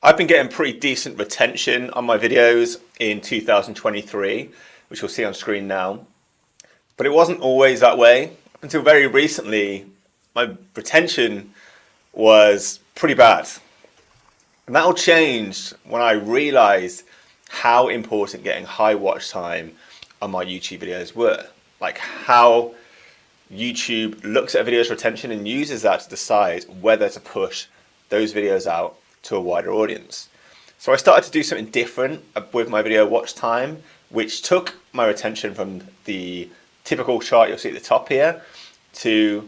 I've been getting pretty decent retention on my videos in 2023, which you'll see on screen now. But it wasn't always that way. Until very recently, my retention was pretty bad. And that all changed when I realized how important getting high watch time on my YouTube videos were. Like how YouTube looks at a video's retention and uses that to decide whether to push those videos out to a wider audience. So I started to do something different with my video watch time, which took my retention from the typical chart you'll see at the top here to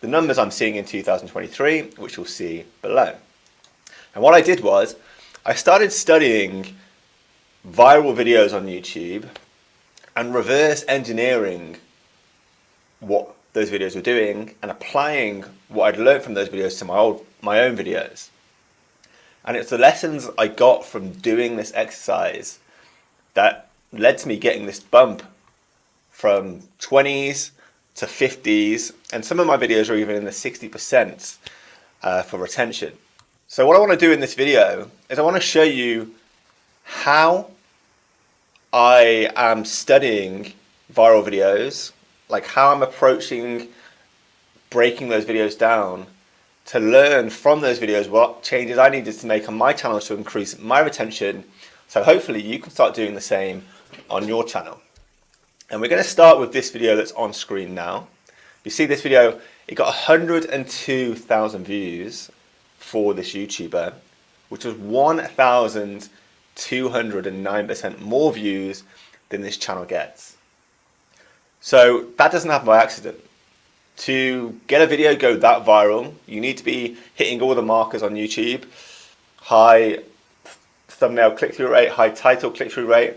the numbers I'm seeing in 2023, which you'll see below. And what I did was I started studying viral videos on YouTube and reverse engineering what those videos were doing and applying what I'd learned from those videos to my own videos. And it's the lessons I got from doing this exercise that led to me getting this bump from 20s to 50s, and some of my videos are even in the 60% for retention. So what I want to do in this video is I want to show you how I am studying viral videos, like how I'm approaching breaking those videos down to learn from those videos what changes I needed to make on my channel to increase my retention, so hopefully you can start doing the same on your channel. And we're going to start with this video that's on screen now. You see this video, it got 102,000 views for this YouTuber, which was 1,209% more views than this channel gets. So that doesn't happen by accident. To get a video go that viral, you need to be hitting all the markers on YouTube. High thumbnail click-through rate, high title click-through rate.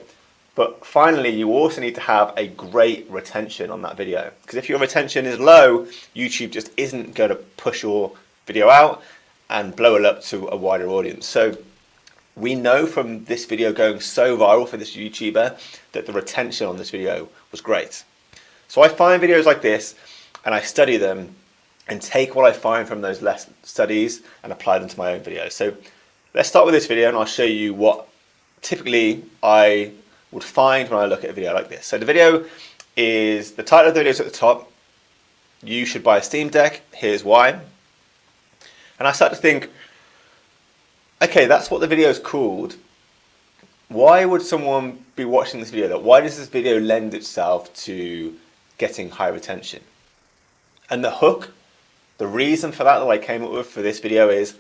But finally, you also need to have a great retention on that video. Because if your retention is low, YouTube just isn't going to push your video out and blow it up to a wider audience. So we know from this video going so viral for this YouTuber that the retention on this video was great. So I find videos like this and I study them and take what I find from those studies and apply them to my own videos. So let's start with this video and I'll show you what typically I would find when I look at a video like this. So the video is, the title of the video is at the top, you should buy a Steam Deck, here's why. And I start to think, okay, that's what the video is called. Why would someone be watching this video? Why does this video lend itself to getting high retention? And the hook, the reason for that I came up with for this video is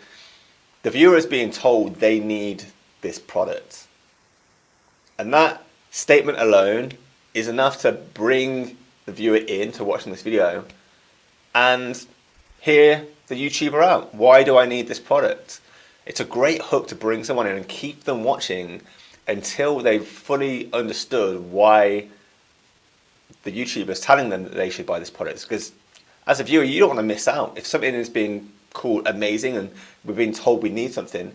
the viewer is being told they need this product. And that statement alone is enough to bring the viewer in to watching this video and hear the YouTuber out. Why do I need this product? It's a great hook to bring someone in and keep them watching until they've fully understood why the YouTuber is telling them that they should buy this product. Because as a viewer, you don't want to miss out. If something is being called amazing and we're being told we need something,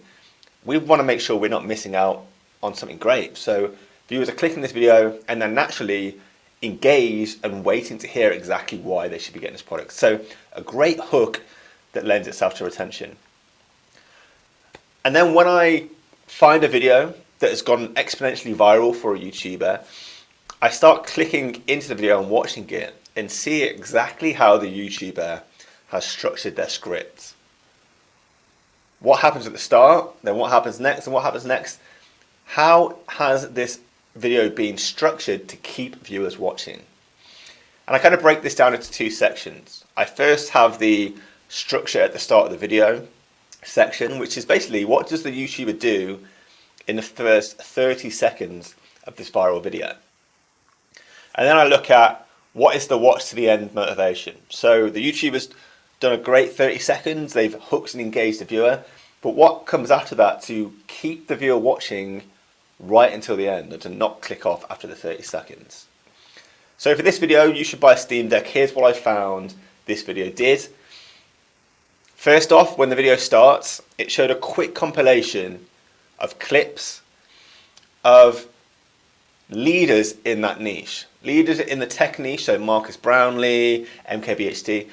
we want to make sure we're not missing out on something great. So viewers are clicking this video and then naturally engaged and waiting to hear exactly why they should be getting this product. So a great hook that lends itself to retention. And then when I find a video that has gone exponentially viral for a YouTuber, I start clicking into the video and watching it and see exactly how the YouTuber has structured their script. What happens at the start, then what happens next, and what happens next. How has this video been structured to keep viewers watching? And I kind of break this down into two sections. I first have the structure at the start of the video section, which is basically what does the YouTuber do in the first 30 seconds of this viral video. And then I look at what is the watch to the end motivation. So the YouTuber's done a great 30 seconds, they've hooked and engaged the viewer, but what comes after that to keep the viewer watching right until the end and to not click off after the 30 seconds. So for this video, you should buy a Steam Deck. Here's what I found this video did. First off, when the video starts, it showed a quick compilation of clips of leaders in that niche. Leaders in the tech niche, so Marcus Brownlee, MKBHD,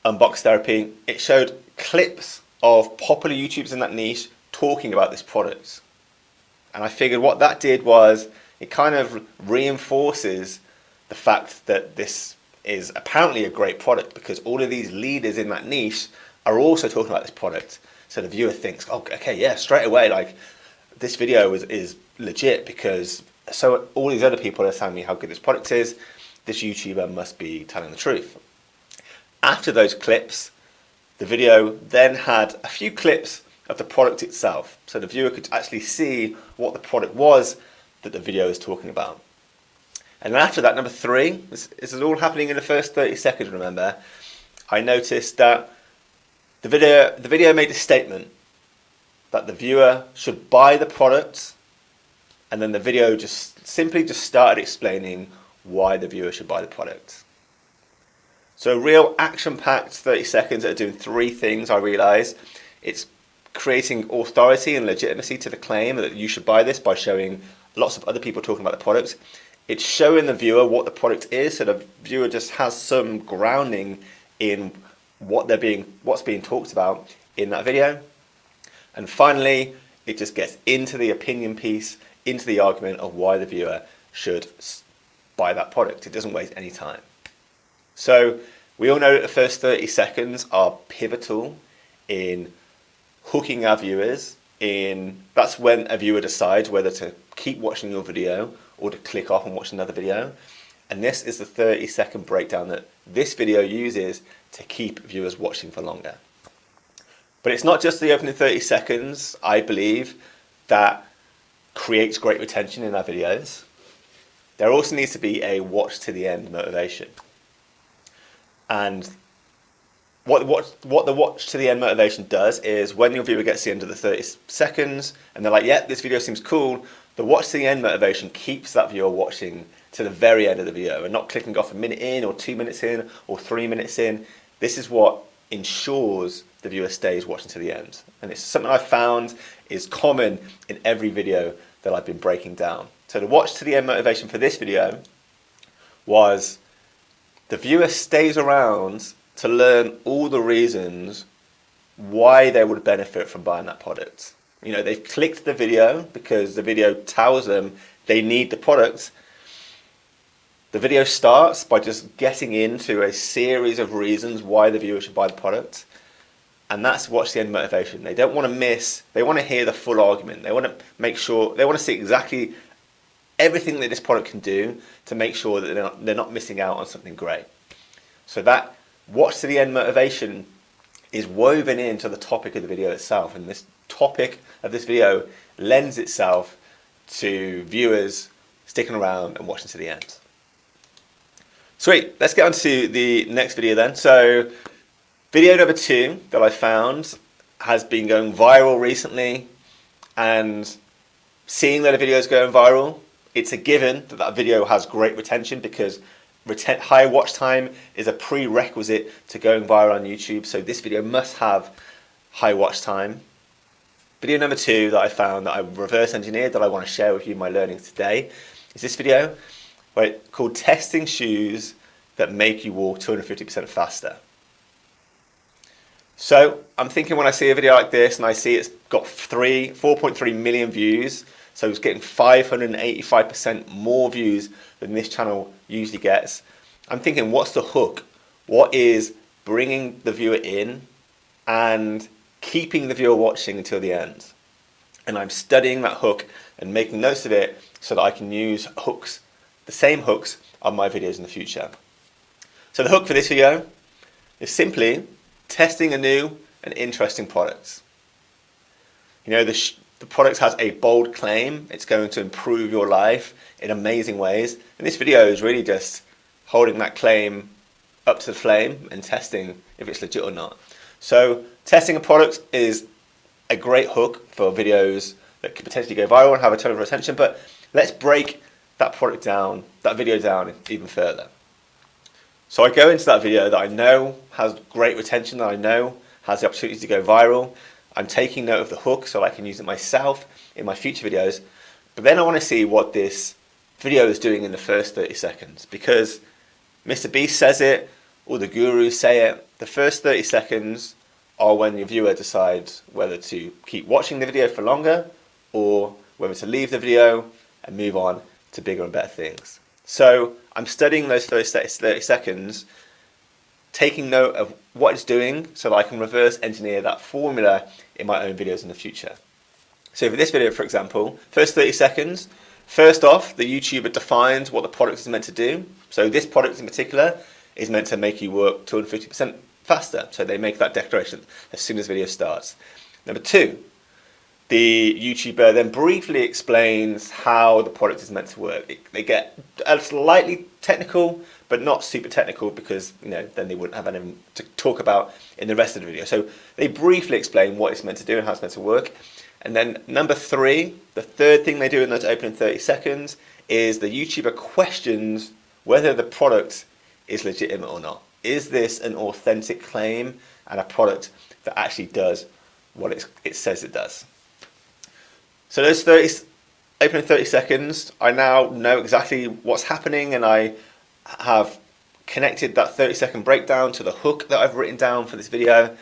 Unbox Therapy. It showed clips of popular YouTubers in that niche talking about this product. And I figured what that did was it kind of reinforces the fact that this is apparently a great product, because all of these leaders in that niche are also talking about this product. So the viewer thinks, oh, okay, yeah, straight away, like this video is legit, because so all these other people are telling me how good this product is. This YouTuber must be telling the truth. After those clips, the video then had a few clips of the product itself, so the viewer could actually see what the product was that the video is talking about. And then after that, number 3, this is all happening in the first 30 seconds, remember, I noticed that the video made a statement that the viewer should buy the product, and then the video simply started explaining why the viewer should buy the product. So real action-packed 30 seconds that are doing 3 things, I realised. It's creating authority and legitimacy to the claim that you should buy this by showing lots of other people talking about the product. It's showing the viewer what the product is, so the viewer just has some grounding in what's being talked about in that video. And finally, it just gets into the opinion piece, into the argument of why the viewer should buy that product. It doesn't waste any time. So we all know that the first 30 seconds are pivotal in hooking our viewers. That's when a viewer decides whether to keep watching your video or to click off and watch another video. And this is the 30-second breakdown that this video uses to keep viewers watching for longer. But it's not just the opening 30 seconds, I believe, that creates great retention in our videos. There also needs to be a watch to the end motivation. And what the watch to the end motivation does is when your viewer gets to the end of the 30 seconds and they're like, yeah, this video seems cool, the watch to the end motivation keeps that viewer watching to the very end of the video and not clicking off a minute in or 2 minutes in or 3 minutes in. This is what ensures the viewer stays watching to the end. And it's something I've found is common in every video that I've been breaking down. So the watch to the end motivation for this video was the viewer stays around to learn all the reasons why they would benefit from buying that product. You know, they've clicked the video because the video tells them they need the product. The video starts by just getting into a series of reasons why the viewer should buy the product. And that's watch the end motivation. They don't want to miss, they want to hear the full argument. They want to make sure, they want to see exactly everything that this product can do to make sure that they're not missing out on something great. So that watch to the end motivation is woven into the topic of the video itself, and this topic of this video lends itself to viewers sticking around and watching to the end. Sweet, let's get on to the next video then. So video number 2 that I found has been going viral recently, and seeing that a video is going viral, it's a given that that video has great retention, because high watch time is a prerequisite to going viral on YouTube. So this video must have high watch time. Video number 2 that I found that I reverse engineered that I want to share with you my learnings today is this video called Testing Shoes That Make You Walk 250% Faster. So I'm thinking when I see a video like this and I see it's got 4.3 million views, so it's getting 585% more views than this channel usually gets. I'm thinking, what's the hook? What is bringing the viewer in and keeping the viewer watching until the end? And I'm studying that hook and making notes of it so that I can use hooks, the same hooks, on my videos in the future. So the hook for this video is simply testing a new and interesting product. You know, the product has a bold claim. It's going to improve your life in amazing ways. And this video is really just holding that claim up to the flame and testing if it's legit or not. So testing a product is a great hook for videos that could potentially go viral and have a ton of retention. But let's break that product down, that video down even further. So I go into that video that I know has great retention, that I know has the opportunity to go viral. I'm taking note of the hook so I can use it myself in my future videos. But then I want to see what this video is doing in the first 30 seconds. Because Mr. Beast says it, or the gurus say it, the first 30 seconds are when your viewer decides whether to keep watching the video for longer or whether to leave the video and move on to bigger and better things. So I'm studying those first 30 seconds, taking note of what it's doing so that I can reverse engineer that formula in my own videos in the future. So for this video, for example, first 30 seconds, first off, the YouTuber defines what the product is meant to do. So this product in particular is meant to make you work 250% faster. So they make that declaration as soon as the video starts. Number two, the YouTuber then briefly explains how the product is meant to work. They get slightly technical, but not super technical, because then they wouldn't have anything to talk about in the rest of the video. So they briefly explain what it's meant to do and how it's meant to work. And then number three, the third thing they do in those opening 30 seconds is the YouTuber questions whether the product is legitimate or not. Is this an authentic claim and a product that actually does what it says it does? So those opening 30 seconds, I now know exactly what's happening, and I have connected that 30-second breakdown to the hook that I've written down for this video.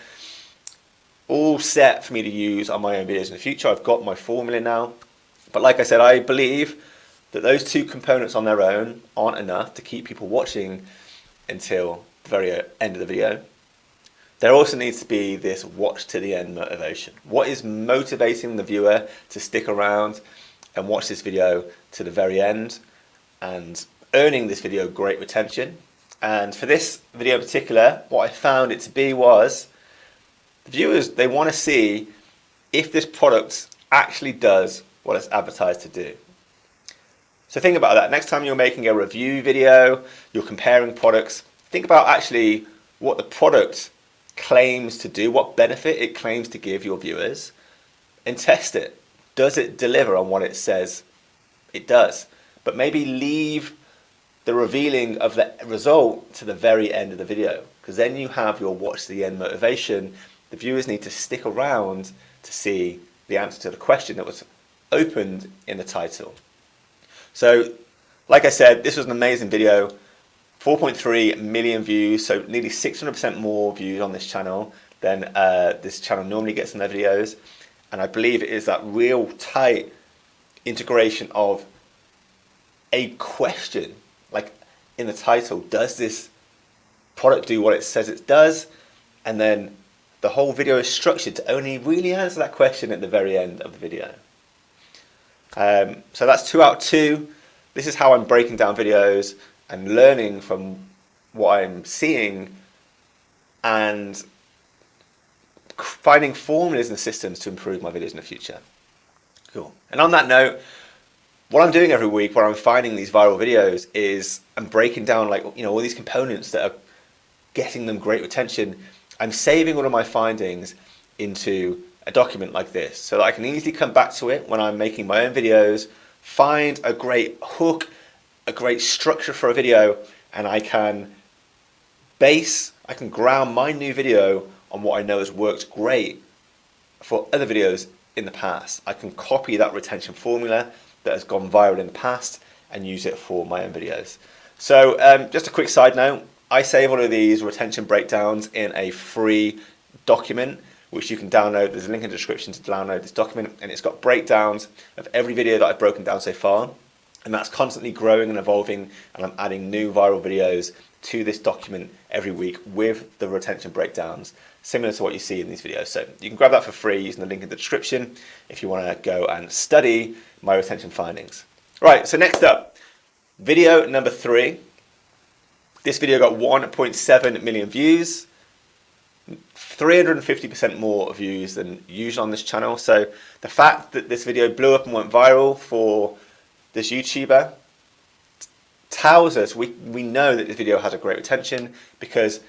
All set for me to use on my own videos in the future. I've got my formula now. But like I said, I believe that those two components on their own aren't enough to keep people watching until the very end of the video. There also needs to be this watch to the end motivation. What is motivating the viewer to stick around and watch this video to the very end and earning this video great retention? And for this video in particular, what I found it to be was the viewers, they want to see if this product actually does what it's advertised to do. So think about that. Next time you're making a review video, you're comparing products, think about actually what the product claims to do, what benefit it claims to give your viewers, and test it. Does it deliver on what it says it does? But maybe leave the revealing of the result to the very end of the video, because then you have your watch to the end motivation. The viewers need to stick around to see the answer to the question that was opened in the title. So, like I said, this was an amazing video. 4.3 million views, so nearly 600% more views on this channel than this channel normally gets in their videos. And I believe it is that real tight integration of a question, like in the title, does this product do what it says it does? And then the whole video is structured to only really answer that question at the very end of the video. So that's 2 out of 2. This is how I'm breaking down videos and learning from what I'm seeing and finding formulas and systems to improve my videos in the future. Cool. And on that note, what I'm doing every week where I'm finding these viral videos is I'm breaking down all these components that are getting them great retention. I'm saving all of my findings into a document like this so that I can easily come back to it when I'm making my own videos, find a great hook, a great structure for a video, and I can ground my new video on what I know has worked great for other videos in the past. I can copy that retention formula that has gone viral in the past and use it for my own videos. So just a quick side note, I save all of these retention breakdowns in a free document which you can download. There's a link in the description to download this document, and it's got breakdowns of every video that I've broken down so far. And that's constantly growing and evolving, and I'm adding new viral videos to this document every week with the retention breakdowns, similar to what you see in these videos. So you can grab that for free using the link in the description if you want to go and study my retention findings. Right, so next up, video number 3. This video got 1.7 million views, 350% more views than usual on this channel. So the fact that this video blew up and went viral for this YouTuber tells us we know that this video has a great retention, because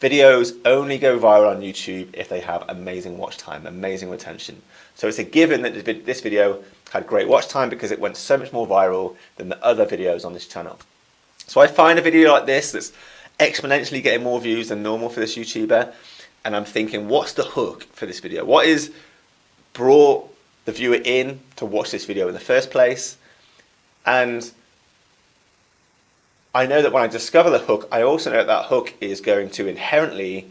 videos only go viral on YouTube if they have amazing watch time, amazing retention. So it's a given that this video had great watch time because it went so much more viral than the other videos on this channel. So I find a video like this that's exponentially getting more views than normal for this YouTuber, and I'm thinking, what's the hook for this video? What is brought the viewer in to watch this video in the first place? And I know that when I discover the hook, I also know that hook is going to inherently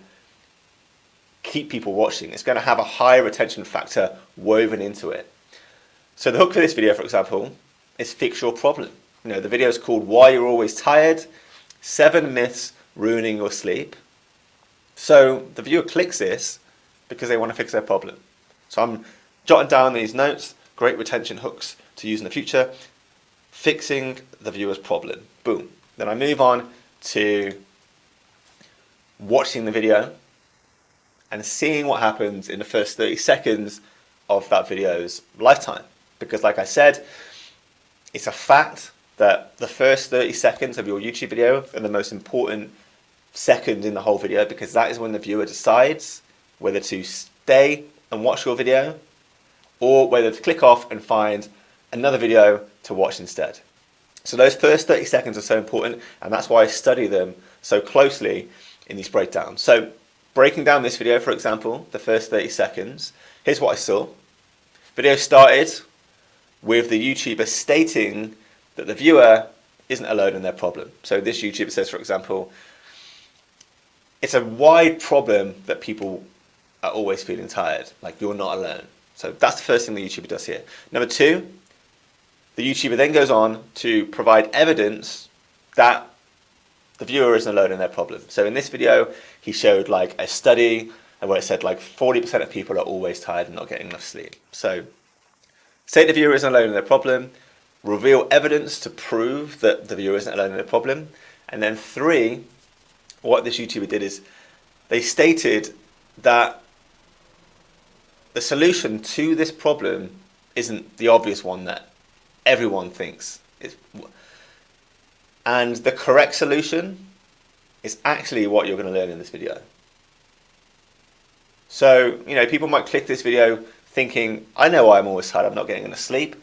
keep people watching. It's going to have a higher retention factor woven into it. So the hook for this video, for example, is fix your problem. You know, the video is called Why You're Always Tired, 7 Myths Ruining Your Sleep. So the viewer clicks this because they want to fix their problem. So I'm jotting down these notes, great retention hooks to use in the future, fixing the viewer's problem. Boom. Then I move on to watching the video and seeing what happens in the first 30 seconds of that video's lifetime. Because like I said, it's a fact that the first 30 seconds of your YouTube video are the most important second in the whole video, because that is when the viewer decides whether to stay and watch your video or whether to click off and find another video to watch instead. So those first 30 seconds are so important, and that's why I study them so closely in these breakdowns. So breaking down this video, for example, the first 30 seconds, here's what I saw. Video started with the YouTuber stating that the viewer isn't alone in their problem. So this YouTuber says, for example, it's a wide problem that people are always feeling tired, like you're not alone. So that's the first thing the YouTuber does here. Number two, the YouTuber then goes on to provide evidence that the viewer isn't alone in their problem. So in this video, he showed like a study where it said like 40% of people are always tired and not getting enough sleep. So say the viewer isn't alone in their problem, reveal evidence to prove that the viewer isn't alone in their problem. And then three, what this YouTuber did is they stated that the solution to this problem isn't the obvious one that everyone thinks. And the correct solution is actually what you're going to learn in this video. So, you know, people might click this video thinking, I know why I'm always tired, I'm not getting enough sleep.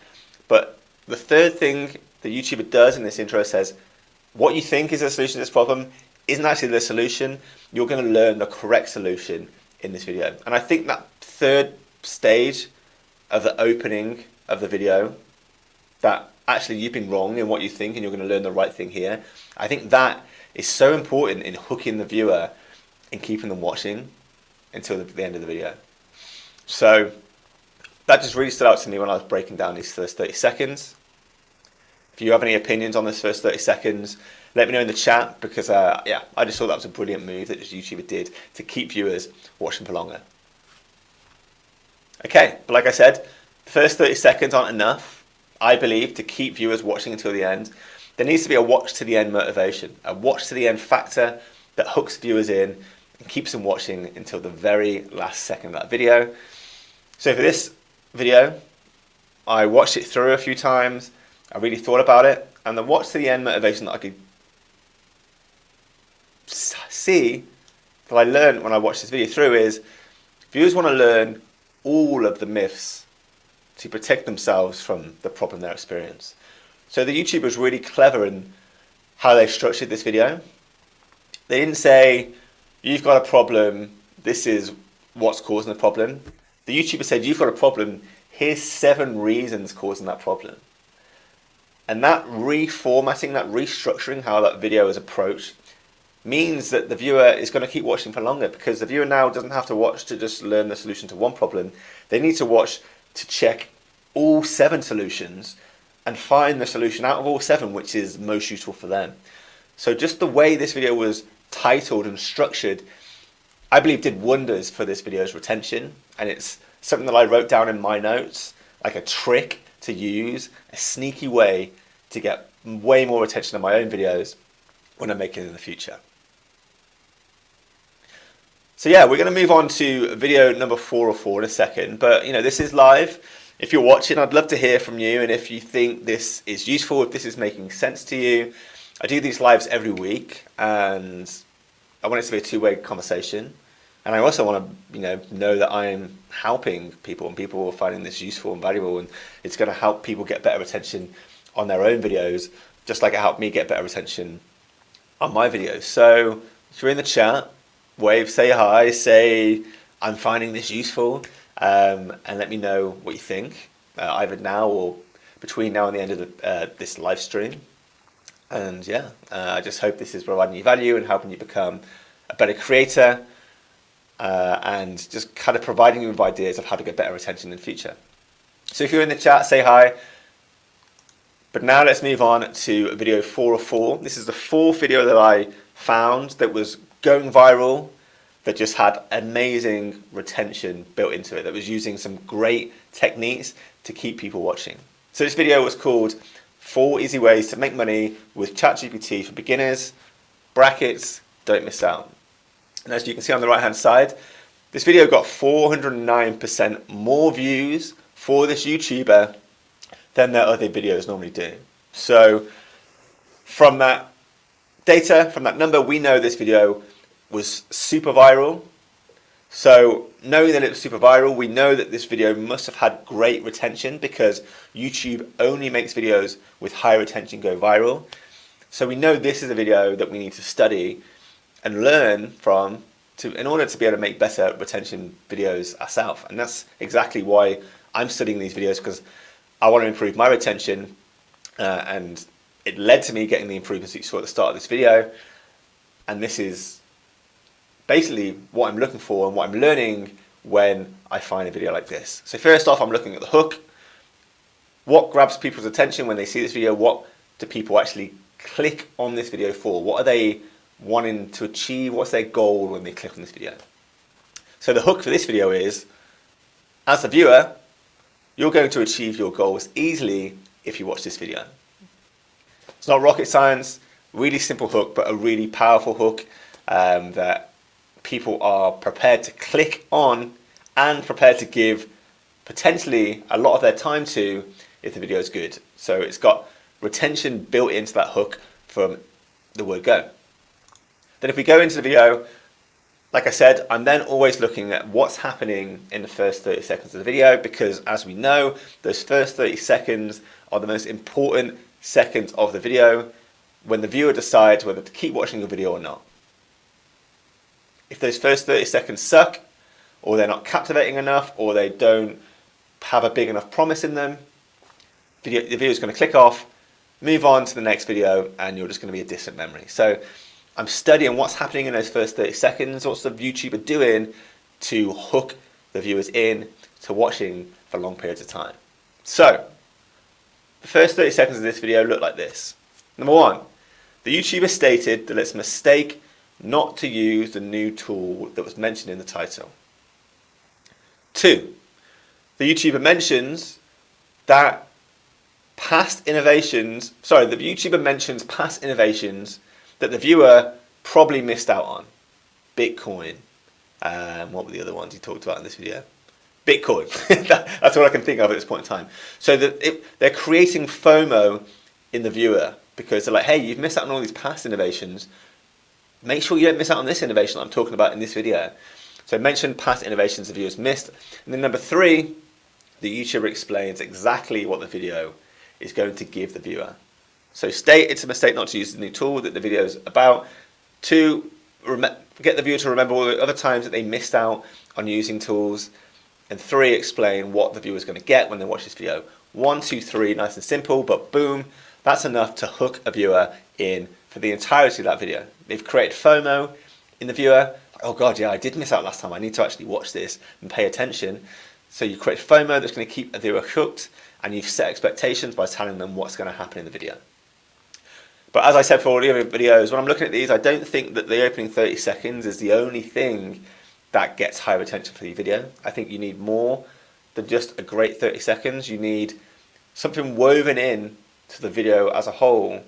But the third thing the YouTuber does in this intro says, what you think is the solution to this problem isn't actually the solution. You're going to learn the correct solution in this video. And I think that third stage of the opening of the video, that actually you've been wrong in what you think and you're going to learn the right thing here, I think that is so important in hooking the viewer and keeping them watching until the end of the video. So that just really stood out to me when I was breaking down these first 30 seconds. If you have any opinions on this first 30 seconds, let me know in the chat, because yeah, I just thought that was a brilliant move that this YouTuber did to keep viewers watching for longer. Okay, but like I said, the first 30 seconds aren't enough, I believe, to keep viewers watching until the end. There needs to be a watch to the end motivation, a watch to the end factor that hooks viewers in and keeps them watching until the very last second of that video. So for this video, I watched it through a few times, I really thought about it, and the watch to the end motivation that I could see, that I learned when I watched this video through, is viewers want to learn all of the myths to protect themselves from the problem they're experiencing. So the YouTuber was really clever in how they structured this video. They didn't say, you've got a problem, this is what's causing the problem. The YouTuber said, you've got a problem, here's 7 reasons causing that problem. And that reformatting, that restructuring how that video is approached means that the viewer is going to keep watching for longer, because the viewer now doesn't have to watch to just learn the solution to one problem. They need to watch to check all 7 solutions and find the solution out of all 7 which is most useful for them. So just the way this video was titled and structured, I believe did wonders for this video's retention, and it's something that I wrote down in my notes, like a trick to use, a sneaky way to get way more attention on my own videos when I make it in the future. So yeah, we're going to move on to video number 404 in a second, but you know, this is live. If you're watching, I'd love to hear from you, and if you think this is useful, if this is making sense to you. I do these lives every week, and I want it to be a two-way conversation. And I also want to, know that I'm helping people, and people are finding this useful and valuable, and it's going to help people get better retention on their own videos, just like it helped me get better retention on my videos. So if you're in the chat, wave, say hi, say I'm finding this useful, and let me know what you think, either now or between now and the end of this live stream. And yeah, I just hope this is providing you value and helping you become a better creator and just kind of providing you with ideas of how to get better retention in the future. So if you're in the chat, say hi. But now let's move on to video 4 of 4. This is the 4th video that I found that was going viral, that just had amazing retention built into it, that was using some great techniques to keep people watching. So this video was called 4 Easy Ways to Make Money with ChatGPT for Beginners, brackets, don't miss out. And as you can see on the right hand side, this video got 409% more views for this YouTuber than their other videos normally do. So from that data, from that number, we know this video was super viral. So knowing that it was super viral, we know that this video must have had great retention because YouTube only makes videos with high retention go viral. So we know this is a video that we need to study and learn from in order to be able to make better retention videos ourselves. And that's exactly why I'm studying these videos, because I want to improve my retention, and it led to me getting the improvements that you saw at the start of this video. And this is basically what I'm looking for and what I'm learning when I find a video like this. So first off, I'm looking at the hook. What grabs people's attention when they see this video? What do people actually click on this video for? What are they wanting to achieve? What's their goal when they click on this video? So the hook for this video is, as a viewer, you're going to achieve your goals easily if you watch this video. It's not rocket science, really simple hook, but a really powerful hook that people are prepared to click on and prepared to give potentially a lot of their time to if the video is good. So it's got retention built into that hook from the word go. Then if we go into the video, like I said, I'm then always looking at what's happening in the first 30 seconds of the video, because as we know, those first 30 seconds are the most important seconds of the video when the viewer decides whether to keep watching your video or not. If those first 30 seconds suck, or they're not captivating enough, or they don't have a big enough promise in them, the video is going to click off, move on to the next video, and you're just going to be a distant memory. So I'm studying what's happening in those first 30 seconds, what's the YouTuber doing to hook the viewers in to watching for long periods of time. So the first 30 seconds of this video look like this. Number 1, the YouTuber stated that it's a mistake not to use the new tool that was mentioned in the title. 2, the YouTuber mentions that the YouTuber mentions past innovations that the viewer probably missed out on. Bitcoin. What were the other ones he talked about in this video? Bitcoin. That's all I can think of at this point in time. So they're creating FOMO in the viewer, because they're like, hey, you've missed out on all these past innovations. Make sure you don't miss out on this innovation that I'm talking about in this video. So mention past innovations the viewers missed. And then number 3, the YouTuber explains exactly what the video is going to give the viewer. So state it's a mistake not to use the new tool that the video is about. 2, get the viewer to remember all the other times that they missed out on using tools. And 3, explain what the viewer is going to get when they watch this video. 1, 2, 3, nice and simple, but boom, that's enough to hook a viewer in for the entirety of that video. They've created FOMO in the viewer. Oh God, yeah, I did miss out last time. I need to actually watch this and pay attention. So you create FOMO that's going to keep a viewer hooked, and you've set expectations by telling them what's going to happen in the video. But as I said for all the other videos, when I'm looking at these, I don't think that the opening 30 seconds is the only thing that gets high retention for the video. I think you need more than just a great 30 seconds. You need something woven in to the video as a whole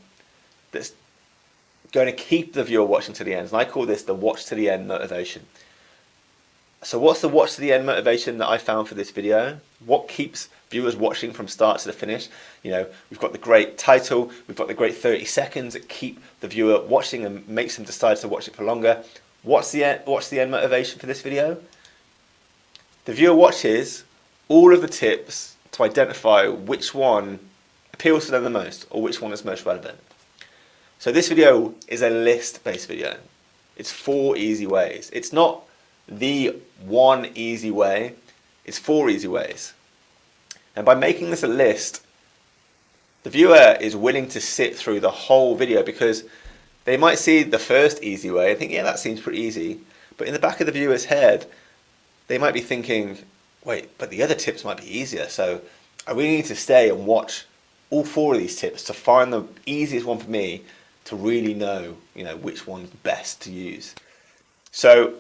that's going to keep the viewer watching to the end. And I call this the watch to the end motivation. So what's the watch to the end motivation that I found for this video? What keeps viewers watching from start to the finish? You know, we've got the great title, we've got the great 30 seconds that keep the viewer watching and makes them decide to watch it for longer. What's the end motivation for this video? The viewer watches all of the tips to identify which one appeals to them the most, or which one is most relevant. So this video is a list-based video. It's 4 easy ways. It's not the one easy way, it's 4 easy ways. And by making this a list, the viewer is willing to sit through the whole video, because they might see the first easy way and think, yeah, that seems pretty easy. But in the back of the viewer's head, they might be thinking, wait, but the other tips might be easier. So I really need to stay and watch all 4 of these tips to find the easiest one for me to really know, which one's best to use. So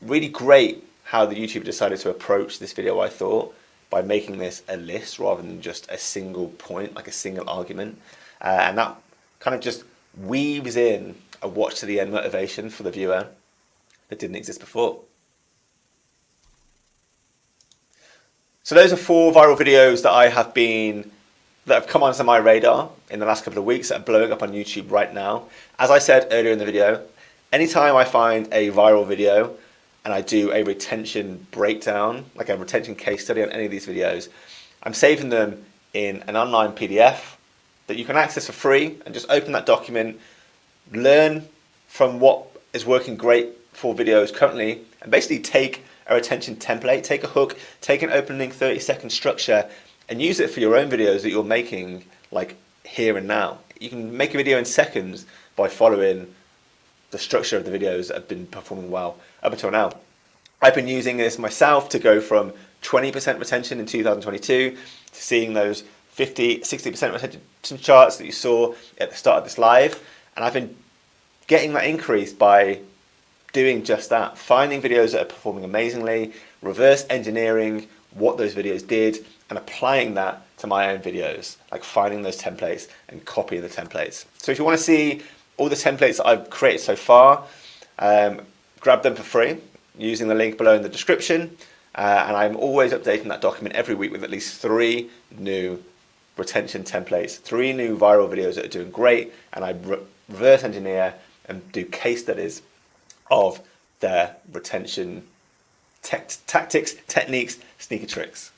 really great how the YouTuber decided to approach this video, I thought, by making this a list rather than just a single point, like a single argument. And that kind of just weaves in a watch to the end motivation for the viewer that didn't exist before. So those are 4 viral videos that have come onto my radar in the last couple of weeks that are blowing up on YouTube right now. As I said earlier in the video, anytime I find a viral video and I do a retention breakdown, like a retention case study on any of these videos, I'm saving them in an online PDF that you can access for free and just open that document, learn from what is working great for videos currently, and basically take a retention template, take a hook, take an opening 30-second structure, and use it for your own videos that you're making like here and now. You can make a video in seconds by following the structure of the videos that have been performing well up until now. I've been using this myself to go from 20% retention in 2022 to seeing those 50, 60% retention charts that you saw at the start of this live. And I've been getting that increase by doing just that, finding videos that are performing amazingly, reverse engineering what those videos did, and applying that to my own videos, like finding those templates and copying the templates. So if you want to see all the templates that I've created so far, grab them for free using the link below in the description. And I'm always updating that document every week with at least 3 new retention templates, 3 new viral videos that are doing great, and I reverse engineer and do case studies of their retention tactics, techniques, sneaker tricks.